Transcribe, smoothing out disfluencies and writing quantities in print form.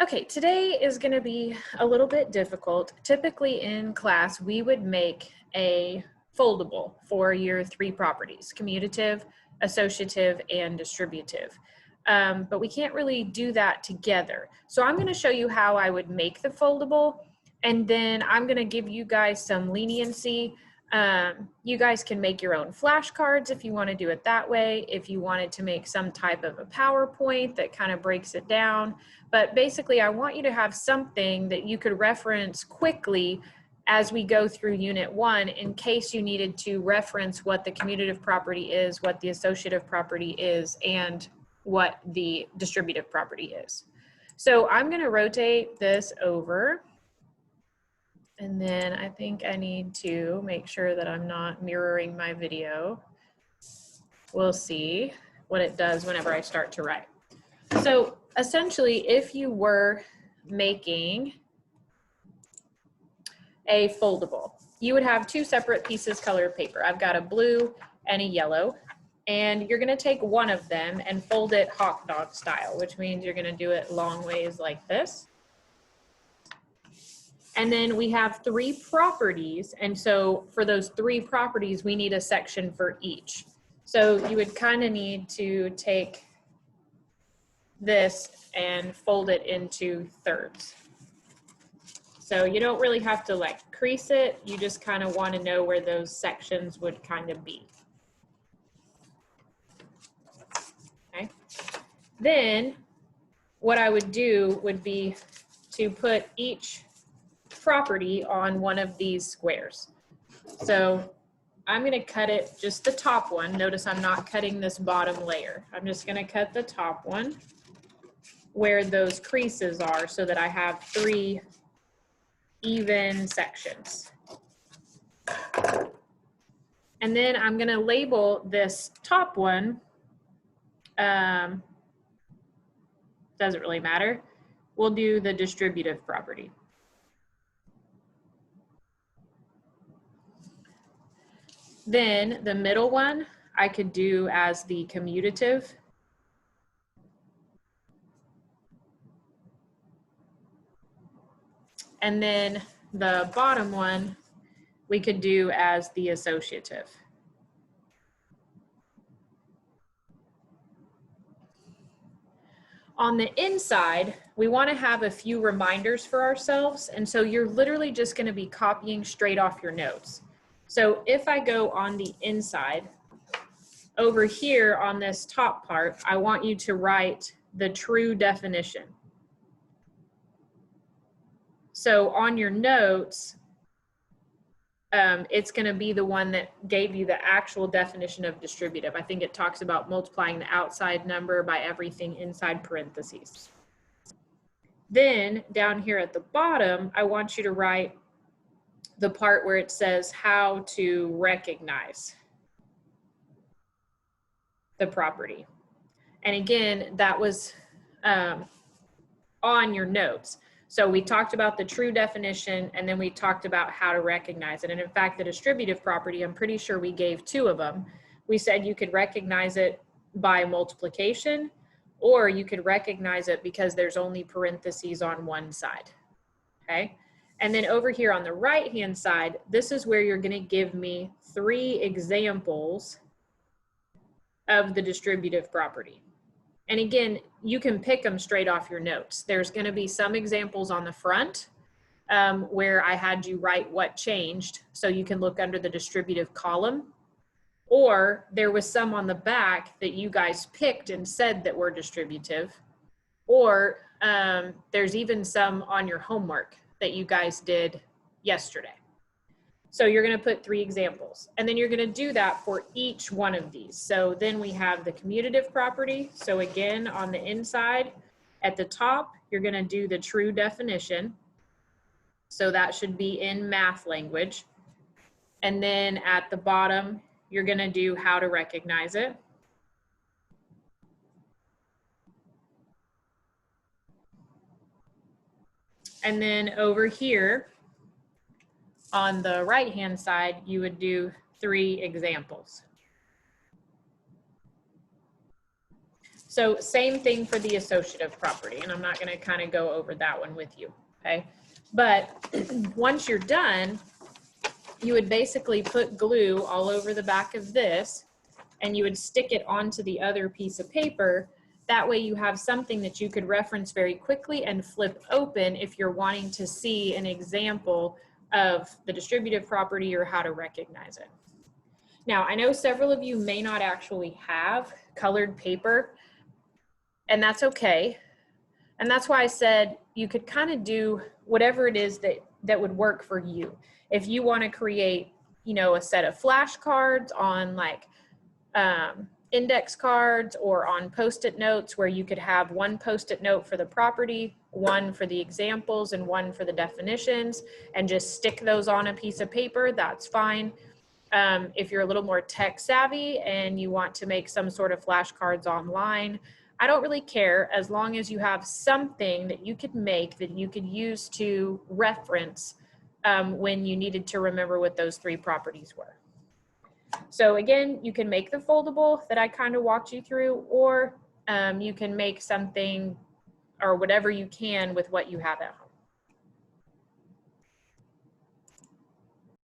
Okay, today is going to be a little bit difficult. Typically in class, we would make a foldable for your three properties, commutative, associative, and distributive. But we can't really do that together. So I'm going to show you how I would make the foldable, and then I'm going to give you guys some leniency. You guys can make your own flashcards if you want to do it that way, if you wanted to make some type of a PowerPoint that kind of breaks it down. But basically, I want you to have something that you could reference quickly as we go through Unit 1 in case you needed to reference what the commutative property is, what the associative property is, and what the distributive property is. So I'm going to rotate this over. And then I think I need to make sure that I'm not mirroring my video. We'll see what it does whenever I start to write. So essentially, if you were making a foldable, you would have two separate pieces of colored paper. I've got a blue and a yellow, and you're gonna take one of them and fold it hawk dog style, which means you're gonna do it long ways like this. And then we have three properties. And so for those three properties, we need a section for each. So you would kind of need to take this and fold it into thirds. So you don't really have to like crease it. You just kind of want to know where those sections would kind of be. Okay. Then what I would do would be to put each property on one of these squares. So I'm going to cut it, just the top one. Notice I'm not cutting this bottom layer. I'm just going to cut the top one where those creases are so that I have three even sections. And then I'm going to label this top one, doesn't really matter. We'll do the distributive property. Then the middle one I could do as the commutative. And then the bottom one we could do as the associative. On the inside, we want to have a few reminders for ourselves. And so you're literally just going to be copying straight off your notes. So if I go on the inside, over here on this top part, I want you to write the true definition. So on your notes, it's going to be the one that gave you the actual definition of distributive. I think it talks about multiplying the outside number by everything inside parentheses. Then down here at the bottom, I want you to write the part where it says how to recognize the property. And again, that was on your notes. So we talked about the true definition, and then we talked about how to recognize it. And in fact, the distributive property, I'm pretty sure we gave two of them. We said you could recognize it by multiplication, or you could recognize it because there's only parentheses on one side, okay? And then over here on the right-hand side, this is where you're going to give me three examples of the distributive property. And again, you can pick them straight off your notes. There's going to be some examples on the front where I had you write what changed, so you can look under the distributive column. Or there was some on the back that you guys picked and said that were distributive. Or there's even some on your homework that you guys did yesterday. So you're going to put three examples, and then you're going to do that for each one of these. So then we have the commutative property. So again, on the inside at the top, you're going to do the true definition. So that should be in math language. And then at the bottom, you're going to do how to recognize it. And then over here, on the right-hand side, you would do three examples. So same thing for the associative property, and I'm not going to kind of go over that one with you, okay? But once you're done, you would basically put glue all over the back of this, and you would stick it onto the other piece of paper. That way you have something that you could reference very quickly and flip open if you're wanting to see an example of the distributive property or how to recognize it. Now, I know several of you may not actually have colored paper, and that's okay. And that's why I said you could kind of do whatever it is that would work for you. If you want to create, you know, a set of flashcards on like index cards or on Post-it notes where you could have one Post-it note for the property, one for the examples, and one for the definitions, and just stick those on a piece of paper, that's fine. If you're a little more tech savvy and you want to make some sort of flashcards online, I don't really care as long as you have something that you could make that you could use to reference when you needed to remember what those three properties were. So again, you can make the foldable that I kind of walked you through, or you can make something or whatever you can with what you have at home.